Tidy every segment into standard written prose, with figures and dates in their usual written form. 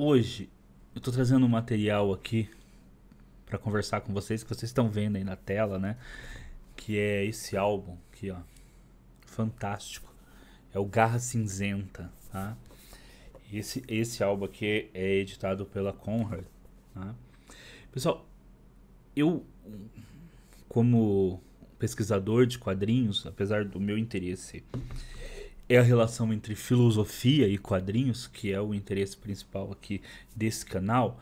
Hoje eu tô trazendo um material aqui para conversar com vocês, que vocês estão vendo aí na tela, né? Que é esse álbum aqui, ó. Fantástico. É o Garra Cinzenta, tá? Esse álbum aqui é editado pela Conrad, tá? Pessoal, eu, como pesquisador de quadrinhos, apesar do meu interesse é a relação entre filosofia e quadrinhos, que é o interesse principal aqui desse canal,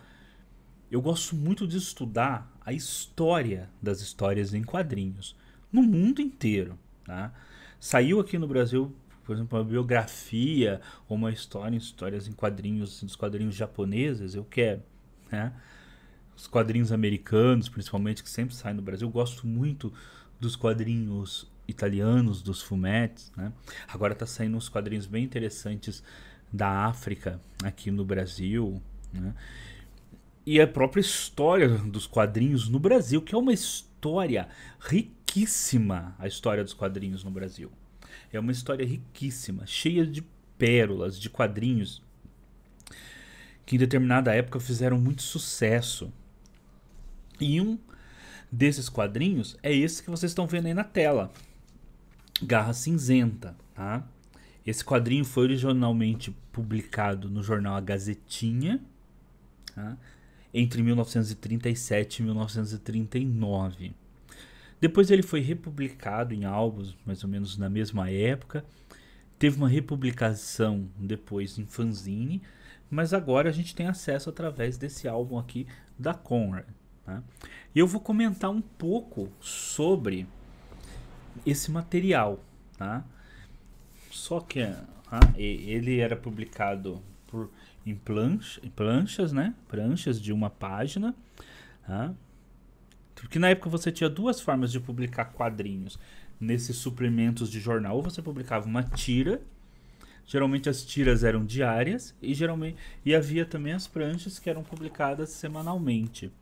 eu gosto muito de estudar a história das histórias em quadrinhos no mundo inteiro, tá? Saiu aqui no Brasil, por exemplo, uma biografia ou uma história, histórias em quadrinhos, dos quadrinhos japoneses, eu quero, né? Os quadrinhos americanos, principalmente, que sempre saem no Brasil, eu gosto muito dos quadrinhos italianos, dos fumettes, né? Agora tá saindo uns quadrinhos bem interessantes da África aqui no Brasil, né? E a própria história dos quadrinhos no Brasil, que é uma história riquíssima, a história dos quadrinhos no Brasil. É uma história riquíssima, cheia de pérolas, de quadrinhos que em determinada época fizeram muito sucesso. E um desses quadrinhos é esse que vocês estão vendo aí na tela, Garra Cinzenta, tá? Esse quadrinho foi originalmente publicado no jornal A Gazetinha, tá? Entre 1937 e 1939. Depois ele foi republicado em álbuns, mais ou menos na mesma época. Teve uma republicação depois em fanzine, mas agora a gente tem acesso através desse álbum aqui da Conrad, tá? E eu vou comentar um pouco sobre esse material, tá? Só que ele era publicado em planchas, né? Pranchas de uma página, tá? Porque na época você tinha duas formas de publicar quadrinhos nesses suprimentos de jornal. Ou você publicava uma tira, geralmente as tiras eram diárias, e havia também as pranchas que eram publicadas semanalmente.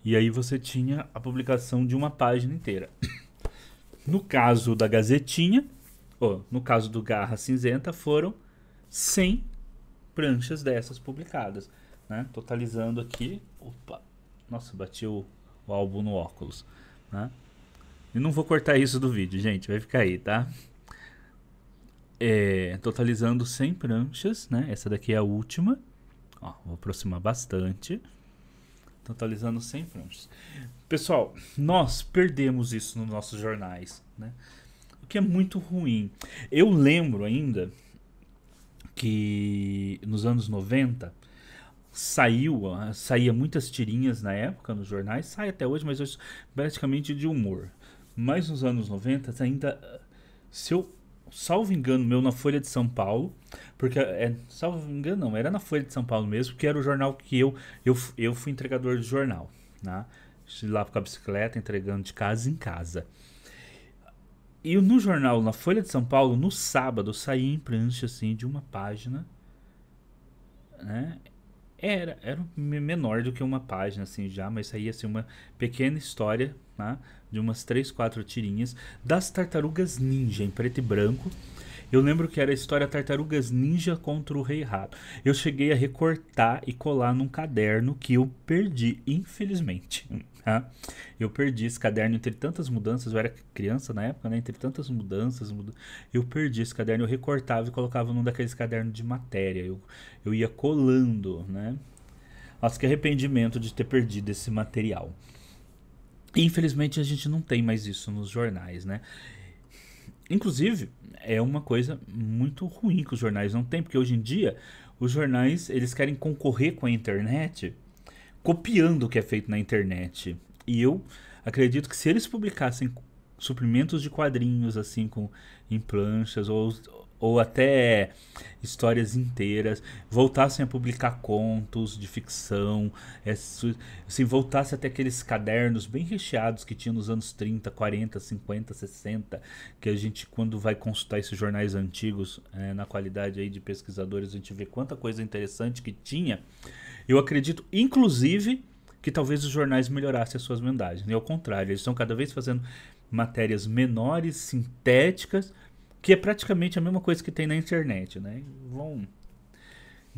E aí você tinha a publicação de uma página inteira. No caso da Gazetinha, no caso do Garra Cinzenta, foram 100 pranchas dessas publicadas, né? Totalizando aqui, nossa, bati o álbum no óculos, né? E não vou cortar isso do vídeo, gente, vai ficar aí, tá? Totalizando 100 pranchas, né? Essa daqui é a última. Vou aproximar bastante. Totalizando 100 pranchas. Pessoal, nós perdemos isso nos nossos jornais, né? O que é muito ruim. Eu lembro que nos anos 90 saía muitas tirinhas na época nos jornais, sai até hoje, mas hoje praticamente de humor. Mas nos anos 90 ainda, se eu salvo engano meu, na Folha de São Paulo, porque salvo engano não, era na Folha de São Paulo mesmo, que era o jornal que eu fui entregador de jornal, né? Estive lá com a bicicleta entregando de casa em casa. E no jornal, na Folha de São Paulo, no sábado, saía em prancha assim de uma página, né? Era menor do que uma página assim já, mas saía assim uma pequena história, né? De umas 3, 4 tirinhas das Tartarugas Ninja em preto e branco. Eu lembro que era a história Tartarugas Ninja contra o Rei Rato. Eu cheguei a recortar e colar num caderno que eu perdi, infelizmente. Tá? Eu perdi esse caderno entre tantas mudanças. Eu era criança na época, né? Entre tantas mudanças, eu perdi esse caderno. Eu recortava e colocava num daqueles cadernos de matéria. Eu ia colando, né? Nossa, que arrependimento de ter perdido esse material. E, infelizmente a gente não tem mais isso nos jornais, né? Inclusive, é uma coisa muito ruim que os jornais não têm, porque hoje em dia os jornais eles querem concorrer com a internet copiando o que é feito na internet. E eu acredito que se eles publicassem suprimentos de quadrinhos assim em planchas ou até histórias inteiras, voltassem a publicar contos de ficção, assim, voltasse até aqueles cadernos bem recheados que tinha nos anos 30, 40, 50, 60, que a gente, quando vai consultar esses jornais antigos, na qualidade aí de pesquisadores, a gente vê quanta coisa interessante que tinha. Eu acredito, inclusive, que talvez os jornais melhorassem as suas vendagens. E ao contrário, eles estão cada vez fazendo matérias menores, sintéticas, que é praticamente a mesma coisa que tem na internet, né?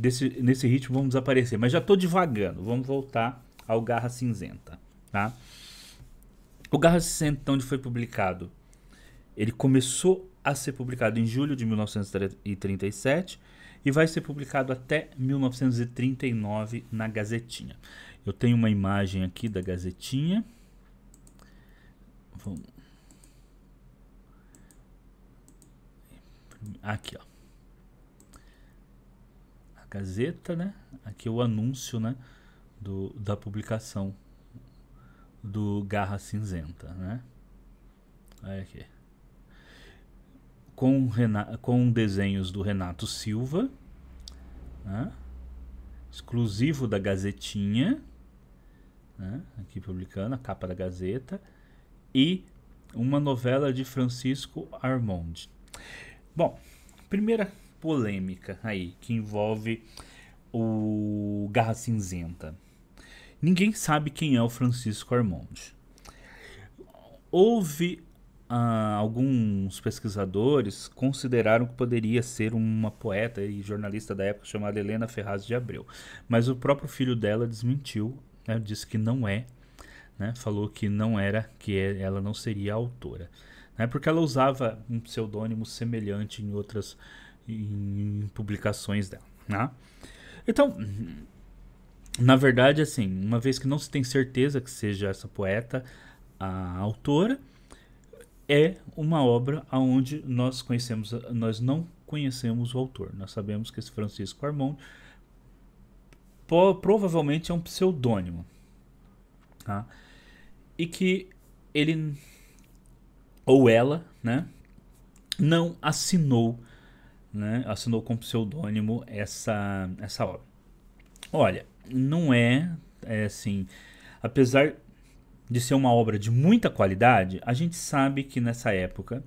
nesse ritmo vamos desaparecer. Mas já estou divagando. Vamos voltar ao Garra Cinzenta. Tá? O Garra Cinzenta, onde foi publicado? Ele começou a ser publicado em julho de 1937 e vai ser publicado até 1939 na Gazetinha. Eu tenho uma imagem aqui da Gazetinha. Vamos. Aqui, ó. A Gazeta, né? Aqui é o anúncio, né? Da publicação do Garra Cinzenta, né? Olha aqui. Com desenhos do Renato Silva, né? Exclusivo da Gazetinha, né? Aqui publicando a capa da Gazeta, e uma novela de Francisco Armond. Bom, primeira polêmica aí que envolve o Garra Cinzenta. Ninguém sabe quem é o Francisco Armond. Houve alguns pesquisadores consideraram que poderia ser uma poeta e jornalista da época chamada Helena Ferraz de Abreu, mas o próprio filho dela desmentiu, né, disse que não é, né, falou que não era, ela não seria a autora, né, porque ela usava um pseudônimo semelhante em publicações dela, né? Então, na verdade, assim, uma vez que não se tem certeza que seja essa poeta a autora, é uma obra onde nós não conhecemos o autor. Nós sabemos que esse Francisco Armond provavelmente é um pseudônimo, tá? E que ele ou ela, né, não assinou, né, assinou com pseudônimo essa obra. Olha, não é assim, apesar de ser uma obra de muita qualidade, a gente sabe que nessa época,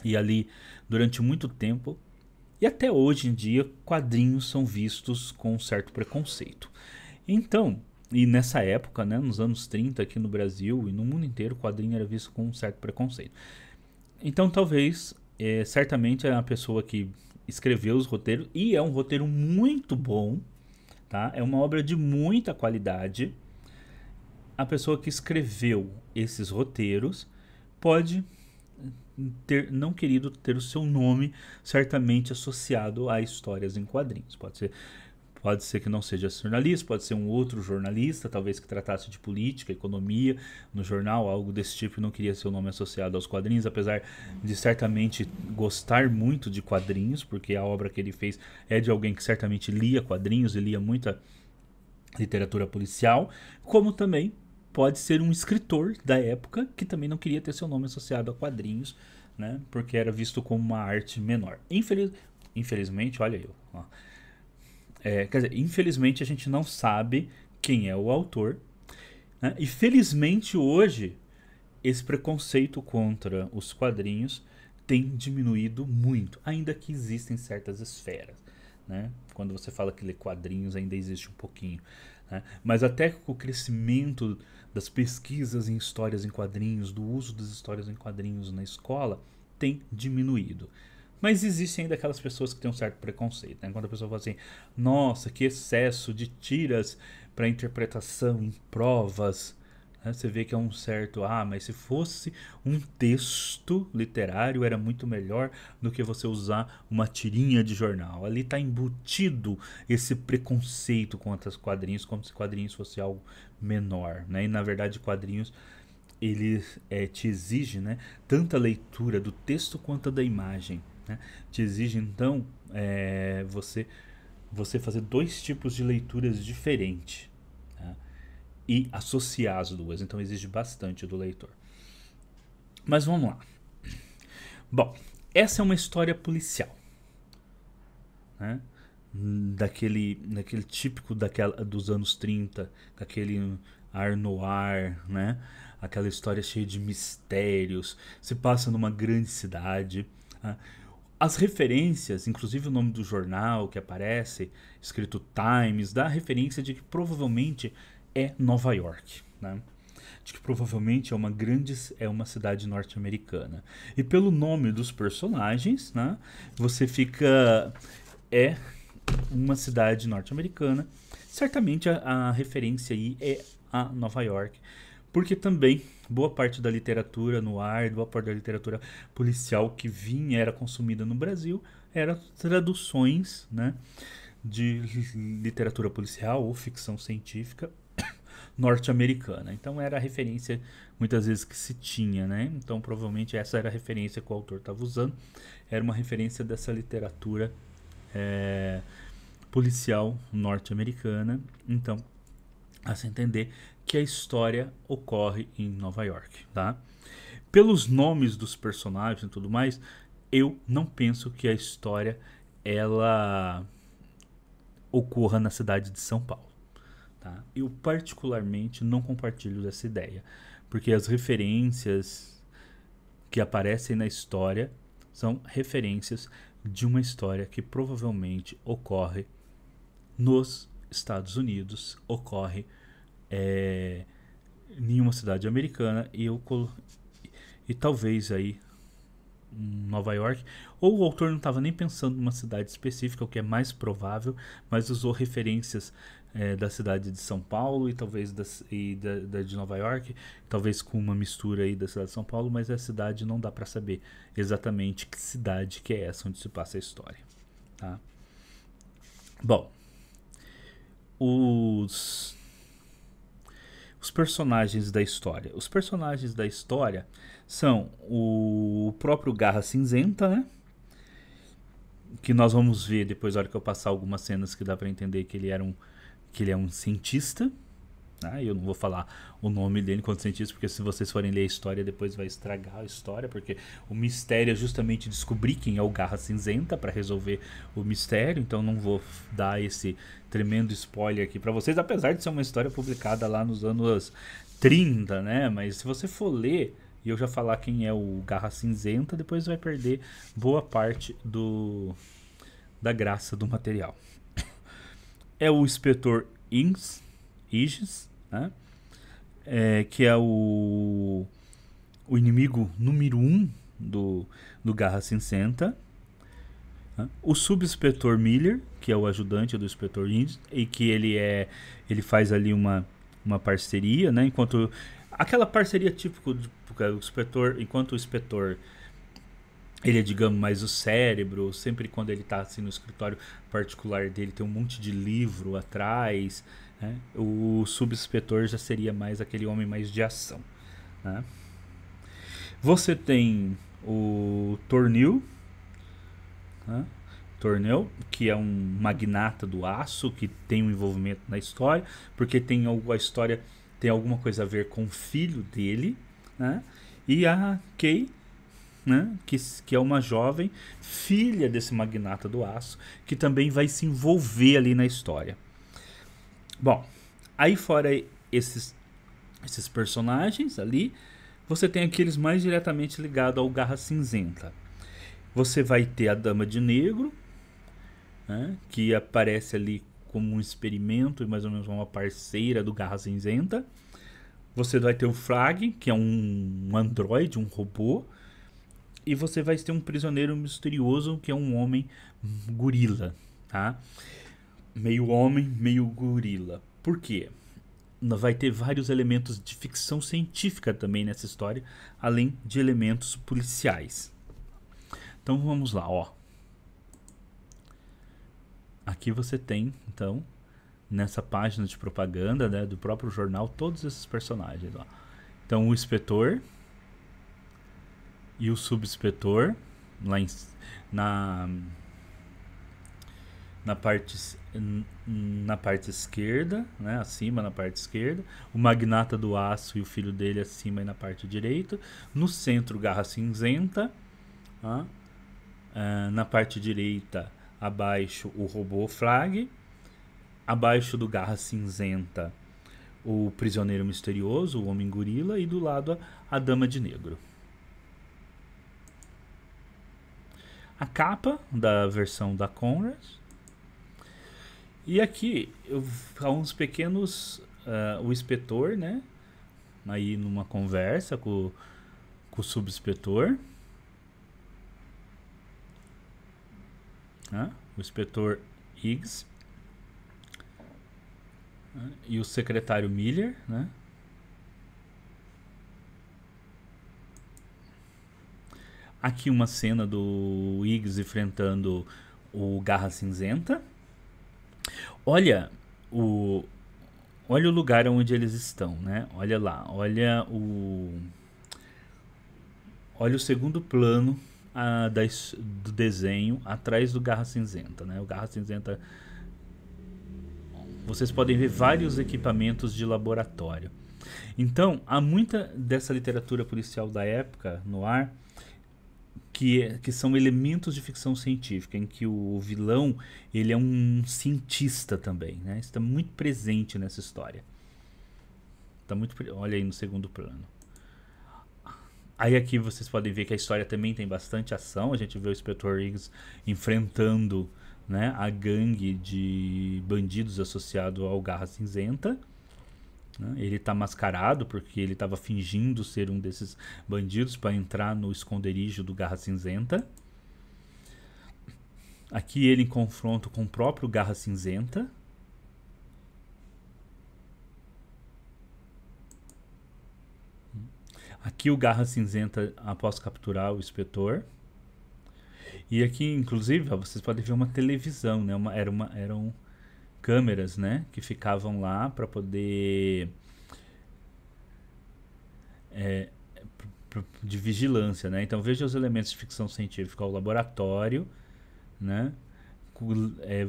e ali durante muito tempo, e até hoje em dia, quadrinhos são vistos com um certo preconceito. Então, e nessa época, né, nos anos 30 aqui no Brasil e no mundo inteiro, o quadrinho era visto com um certo preconceito. Então talvez, certamente a pessoa que escreveu os roteiros, e é um roteiro muito bom, tá? É uma obra de muita qualidade. A pessoa que escreveu esses roteiros pode não querido ter o seu nome certamente associado a histórias em quadrinhos. Pode ser que não seja jornalista, pode ser um outro jornalista, talvez que tratasse de política, economia no jornal, algo desse tipo, e não queria seu nome associado aos quadrinhos, apesar de certamente gostar muito de quadrinhos, porque a obra que ele fez é de alguém que certamente lia quadrinhos e lia muita literatura policial, como também pode ser um escritor da época que também não queria ter seu nome associado a quadrinhos, né, porque era visto como uma arte menor. Infelizmente, olha eu, ó. Quer dizer, infelizmente a gente não sabe quem é o autor, né? E felizmente hoje esse preconceito contra os quadrinhos tem diminuído muito, ainda que existem certas esferas, né? Quando você fala que lê quadrinhos ainda existe um pouquinho, né? Mas até com o crescimento das pesquisas em histórias em quadrinhos, do uso das histórias em quadrinhos na escola, tem diminuído. Mas existem ainda aquelas pessoas que têm um certo preconceito, né? Quando a pessoa fala assim, nossa, que excesso de tiras para interpretação em provas, né? Você vê que é um certo, mas se fosse um texto literário era muito melhor do que você usar uma tirinha de jornal. Ali está embutido esse preconceito contra os quadrinhos, como se quadrinhos fosse algo menor, né? E na verdade quadrinhos ele te exige, né, tanta leitura do texto quanto da imagem, né? Te exige então você fazer dois tipos de leituras diferentes, tá? E associar as duas, então exige bastante do leitor. Mas vamos lá. Bom, essa é uma história policial, né? Daquele típico dos anos 30, aquele ar noir, né? Aquela história cheia de mistérios, se passa numa grande cidade, né? As referências, inclusive o nome do jornal que aparece, escrito Times, dá a referência de que provavelmente é Nova York, né? De que provavelmente é uma cidade norte-americana. E pelo nome dos personagens, né, você fica uma cidade norte-americana. Certamente a referência aí é a Nova York, porque também boa parte da literatura noir, boa parte da literatura policial que vinha, era consumida no Brasil, eram traduções, né, de literatura policial ou ficção científica norte-americana. Então era a referência muitas vezes que se tinha, né? Então provavelmente essa era a referência que o autor estava usando, era uma referência dessa literatura é, policial norte-americana. Então, a se entender que a história ocorre em Nova York, tá? Pelos nomes dos personagens e tudo mais, eu não penso que a história ela ocorra na cidade de São Paulo, tá? Eu particularmente não compartilho dessa ideia, porque as referências que aparecem na história são referências de uma história que provavelmente ocorre nos Estados Unidos, ocorre em uma cidade americana e talvez aí Nova York, ou o autor não estava nem pensando numa cidade específica, o que é mais provável, mas usou referências da cidade de São Paulo e talvez da de Nova York, talvez com uma mistura aí da cidade de São Paulo, mas a cidade não dá para saber exatamente que cidade que é essa onde se passa a história, tá? Bom, os personagens da história. Os personagens da história são o próprio Garra Cinzenta, né? Que nós vamos ver depois, na hora que eu passar algumas cenas que dá para entender que ele é um cientista. Tá? Eu não vou falar o nome dele enquanto cientista, porque se vocês forem ler a história, depois vai estragar a história, porque o mistério é justamente descobrir quem é o Garra Cinzenta para resolver o mistério. Então não vou dar esse tremendo spoiler aqui para vocês, apesar de ser uma história publicada lá nos anos 30, né? Mas se você for ler e eu já falar quem é o Garra Cinzenta, depois vai perder boa parte da graça do material. É o inspetor Iges, né? Que é o inimigo número 1 do Garra Cinzenta. Né? O subinspetor Miller, que é o ajudante do inspetor Iges, e que ele faz ali uma parceria, né? Enquanto aquela parceria típica do inspetor, enquanto o inspetor ele é, digamos, mais o cérebro, sempre quando ele está assim, no escritório particular dele tem um monte de livro atrás, né? O subinspetor já seria mais aquele homem mais de ação, né? Você tem o Tornil, né? Tornel, que é um magnata do aço, que tem um envolvimento na história, porque a história tem alguma coisa a ver com o filho dele, né? E a Kay, né? Que é uma jovem filha desse magnata do aço, que também vai se envolver ali na história. Bom, aí fora esses personagens ali, você tem aqueles mais diretamente ligados ao Garra Cinzenta. Você vai ter a Dama de Negro, né, que aparece ali como um experimento e mais ou menos uma parceira do Garra Cinzenta. Você vai ter o Frag, que é um androide, um robô. E você vai ter um prisioneiro misterioso, que é um homem gorila, tá? Meio homem, meio gorila. Por quê? Vai ter vários elementos de ficção científica também nessa história, além de elementos policiais. Então vamos lá, ó. Aqui você tem, então, nessa página de propaganda, né, do próprio jornal, todos esses personagens, ó. Então o inspetor e o subinspetor lá na parte esquerda, né, acima na parte esquerda, o magnata do aço e o filho dele acima e na parte direita, no centro Garra Cinzenta, tá? Na parte direita abaixo o robô Frag, abaixo do Garra Cinzenta o prisioneiro misterioso, o homem gorila, e do lado a Dama de Negro. A capa da versão da Conrad. E aqui há uns pequenos o inspetor, né, aí numa conversa com o subinspetor, né? O inspetor Higgs, né? E o secretário Miller, né? Aqui uma cena do Higgs enfrentando o Garra Cinzenta. Olha o, olha o lugar onde eles estão, né? Olha lá, olha o segundo plano do desenho atrás do Garra Cinzenta, né? O Garra Cinzenta, vocês podem ver vários equipamentos de laboratório. Então, há muita dessa literatura policial da época no ar que são elementos de ficção científica, em que o vilão ele é um cientista também, né? Isso está muito presente nessa história. Olha aí no segundo plano. Aí aqui vocês podem ver que a história também tem bastante ação. A gente vê o Inspetor Higgs enfrentando, né, a gangue de bandidos associado ao Garra Cinzenta. Ele está mascarado porque ele estava fingindo ser um desses bandidos para entrar no esconderijo do Garra Cinzenta. Aqui ele em confronto com o próprio Garra Cinzenta. Aqui o Garra Cinzenta após capturar o inspetor. E aqui, inclusive, ó, vocês podem ver uma televisão, né? Eram câmeras, né, que ficavam lá para poder de vigilância, né? Então veja os elementos de ficção científica, o laboratório, né?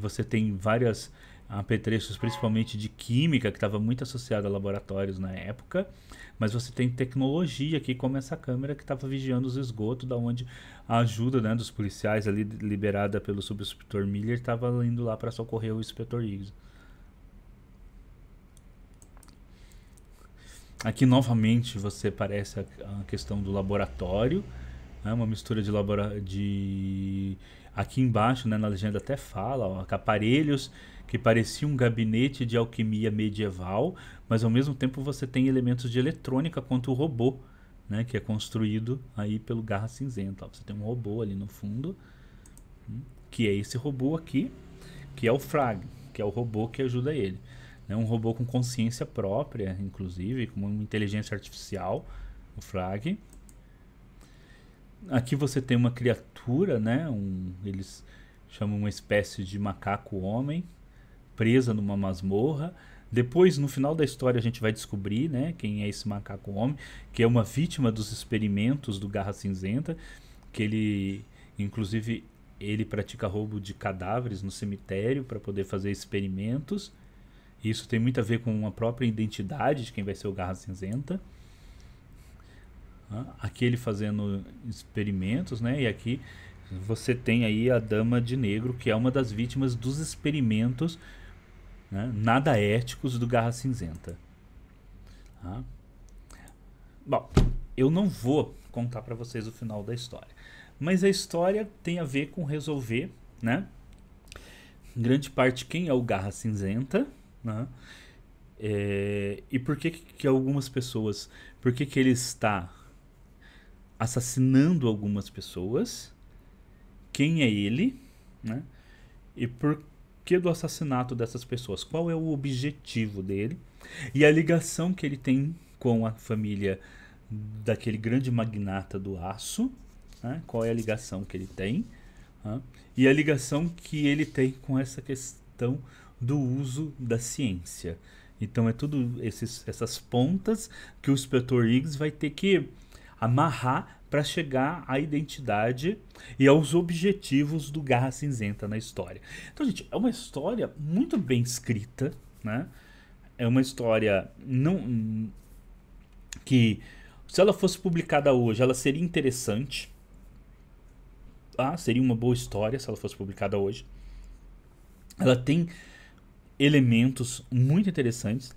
Você tem vários apetrechos, principalmente de química, que estava muito associado a laboratórios na época, mas você tem tecnologia aqui, como essa câmera que estava vigiando os esgotos, da onde a ajuda, né, dos policiais ali liberada pelo subinspetor Miller estava indo lá para socorrer o inspetor Higgs. Aqui novamente você parece a questão do laboratório, né, uma mistura de aqui embaixo, né, na legenda até fala, ó, aparelhos que pareciam um gabinete de alquimia medieval, mas ao mesmo tempo você tem elementos de eletrônica quanto o robô, né, que é construído aí pelo Garra Cinzenta. Ó, você tem um robô ali no fundo, que é esse robô aqui, que é o Frag, que é o robô que ajuda ele. É um robô com consciência própria, inclusive, com uma inteligência artificial, o Frag. Aqui você tem uma criatura, né? Eles chamam uma espécie de macaco-homem, presa numa masmorra. Depois, no final da história, a gente vai descobrir, né, quem é esse macaco-homem, que é uma vítima dos experimentos do Garra Cinzenta, que ele, inclusive, ele pratica roubo de cadáveres no cemitério para poder fazer experimentos. Isso tem muito a ver com a própria identidade de quem vai ser o Garra Cinzenta. Aqui ele fazendo experimentos, né? E aqui você tem aí a Dama de Negro, que é uma das vítimas dos experimentos, né, nada éticos do Garra Cinzenta. Bom, eu não vou contar para vocês o final da história, mas a história tem a ver com resolver, né, em grande parte, quem é o Garra Cinzenta, né, e por que algumas pessoas, por que ele está assassinando algumas pessoas, quem é ele, né, e por que do assassinato dessas pessoas, qual é o objetivo dele e a ligação que ele tem com a família daquele grande magnata do aço, né? Qual é a ligação que ele tem, né? E a ligação que ele tem com essa questão do uso da ciência. Então é tudo essas pontas que o Inspetor Higgs vai ter que amarrar para chegar à identidade e aos objetivos do Garra Cinzenta na história. Então, gente, é uma história muito bem escrita, né? É uma história que, se ela fosse publicada hoje, ela seria interessante. Seria uma boa história se ela fosse publicada hoje. Ela tem elementos muito interessantes.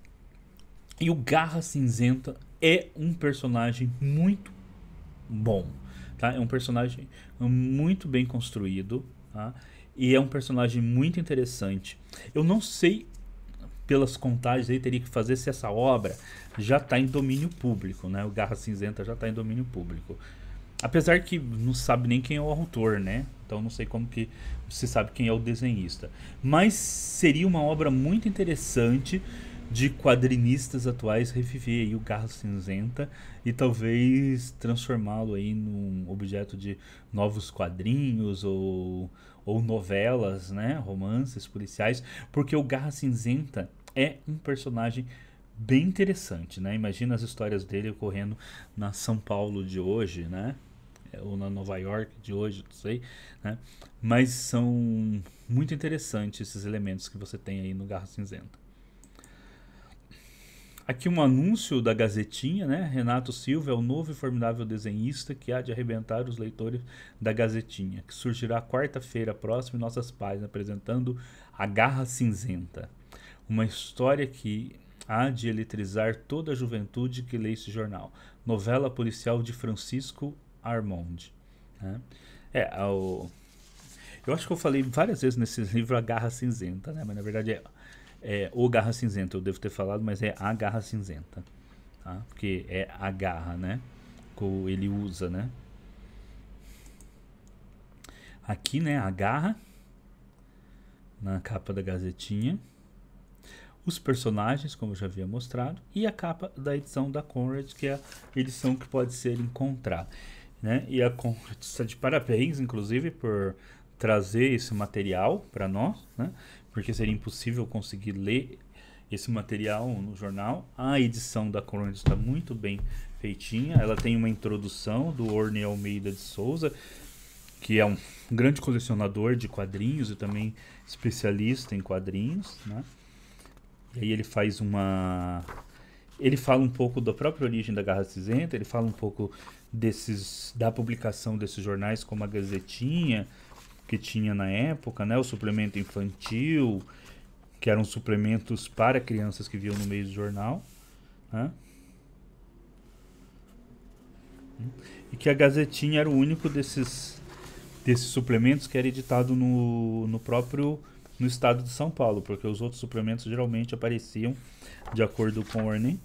E o Garra Cinzenta é um personagem muito bom, tá? É um personagem muito bem construído, tá? E é um personagem muito interessante. Eu não sei, pelas contagens aí, teria que fazer se essa obra já está em domínio público, né? O Garra Cinzenta já está em domínio público. Apesar que não sabe nem quem é o autor, né? então não sei como que se sabe quem é o desenhista. Mas seria uma obra muito interessante de quadrinistas atuais reviver aí o Garra Cinzenta e talvez transformá-lo aí num objeto de novos quadrinhos ou novelas, né, romances policiais, porque o Garra Cinzenta é um personagem bem interessante, né? Imagina as histórias dele ocorrendo na São Paulo de hoje, né? Ou na Nova York de hoje, não sei, né? Mas são muito interessantes esses elementos que você tem aí no Garra Cinzenta. Aqui um anúncio da Gazetinha, né? Renato Silva é o novo e formidável desenhista que há de arrebentar os leitores da Gazetinha, que surgirá quarta-feira próxima em nossas páginas, apresentando A Garra Cinzenta, uma história que há de eletrizar toda a juventude que lê esse jornal. Novela policial de Francisco Armond. Né? Eu acho que eu falei várias vezes nesse livro A Garra Cinzenta, né? Mas na verdade é O Garra Cinzenta, eu devo ter falado, mas é A Garra Cinzenta. Tá? Porque é a garra, né? Que ele usa, né? Aqui, né? A garra na capa da Gazetinha. Os personagens, como eu já havia mostrado, e a capa da edição da Conrad, que é a edição que pode ser encontrada. Né? E a Conrad está de parabéns, inclusive, por trazer esse material para nós, né? Porque seria impossível conseguir ler esse material no jornal. A edição da Conrad está muito bem feitinha, ela tem uma introdução do Orne Almeida de Souza, que é um grande colecionador de quadrinhos e também especialista em quadrinhos, né? E aí ele faz uma... Ele fala um pouco da própria origem da Garra Cinzenta, ele fala um pouco da publicação desses jornais, como a Gazetinha, que tinha na época, né? O suplemento infantil, que eram suplementos para crianças que viam no meio do jornal, né? E que a Gazetinha era o único desses suplementos que era editado no estado de São Paulo, porque os outros suplementos geralmente apareciam, de acordo com o Orne,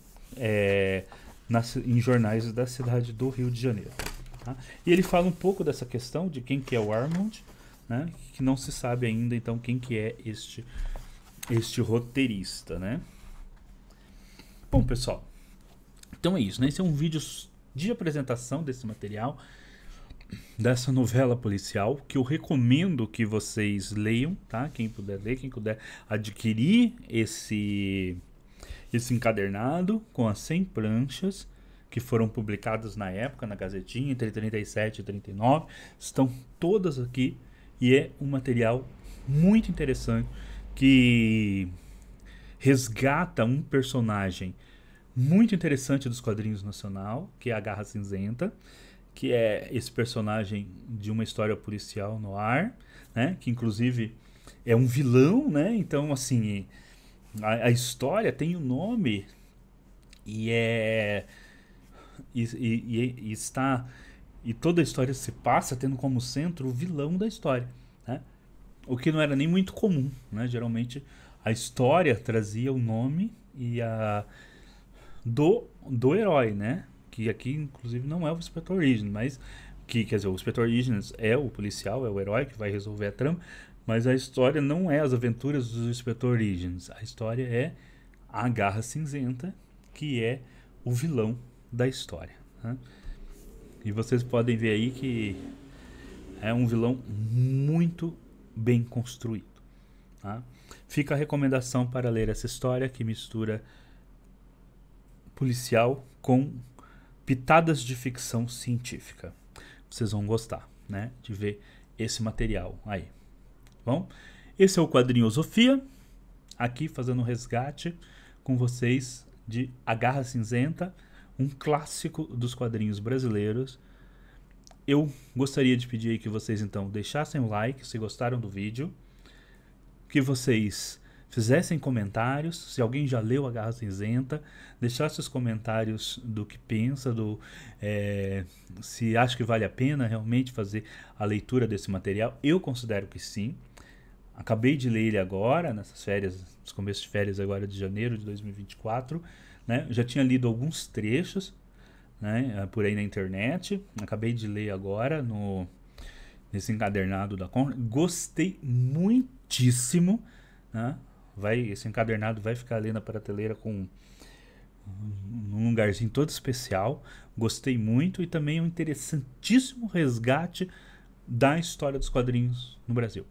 em jornais da cidade do Rio de Janeiro. Tá? E ele fala um pouco dessa questão de quem que é o Armond, né? Que não se sabe ainda então quem que é este roteirista, né? Bom, pessoal, então é isso, né? Esse é um vídeo de apresentação desse material, dessa novela policial, que eu recomendo que vocês leiam, tá? Quem puder ler, quem puder adquirir esse encadernado com as 100 pranchas que foram publicadas na época na Gazetinha, entre 37 e 39, estão todas aqui e é um material muito interessante que resgata um personagem muito interessante dos quadrinhos nacional, que é a Garra Cinzenta, que é esse personagem de uma história policial no ar, né? Que inclusive é um vilão, né? Então, assim, a história tem o nome e toda a história se passa tendo como centro o vilão da história, né? O que não era nem muito comum, né? Geralmente a história trazia o nome e do herói, né? Que aqui inclusive não é o Inspetor Origins, mas quer dizer, o Inspetor Origins é o policial, é o herói que vai resolver a trama, mas a história não é as aventuras do Inspetor Origins, a história é a Garra Cinzenta, que é o vilão da história, né? E vocês podem ver aí que é um vilão muito bem construído, tá? Fica a recomendação para ler essa história que mistura policial com pitadas de ficção científica. Vocês vão gostar, né, de ver esse material aí. Bom, esse é o quadrinho Osofia, aqui fazendo um resgate com vocês de A Garra Cinzenta, um clássico dos quadrinhos brasileiros. Eu gostaria de pedir aí que vocês então deixassem o like se gostaram do vídeo, que vocês fizessem comentários, se alguém já leu A Garra Cinzenta, deixasse os comentários do que pensa, se acha que vale a pena realmente fazer a leitura desse material. Eu considero que sim. Acabei de ler ele agora, nessas férias, nos começos de férias agora de janeiro de 2024, né? Já tinha lido alguns trechos, né, por aí na internet. Acabei de ler agora esse encadernado da Conrad. Gostei muitíssimo, né? Esse encadernado vai ficar ali na prateleira com num lugarzinho todo especial. Gostei muito, e também um interessantíssimo resgate da história dos quadrinhos no Brasil.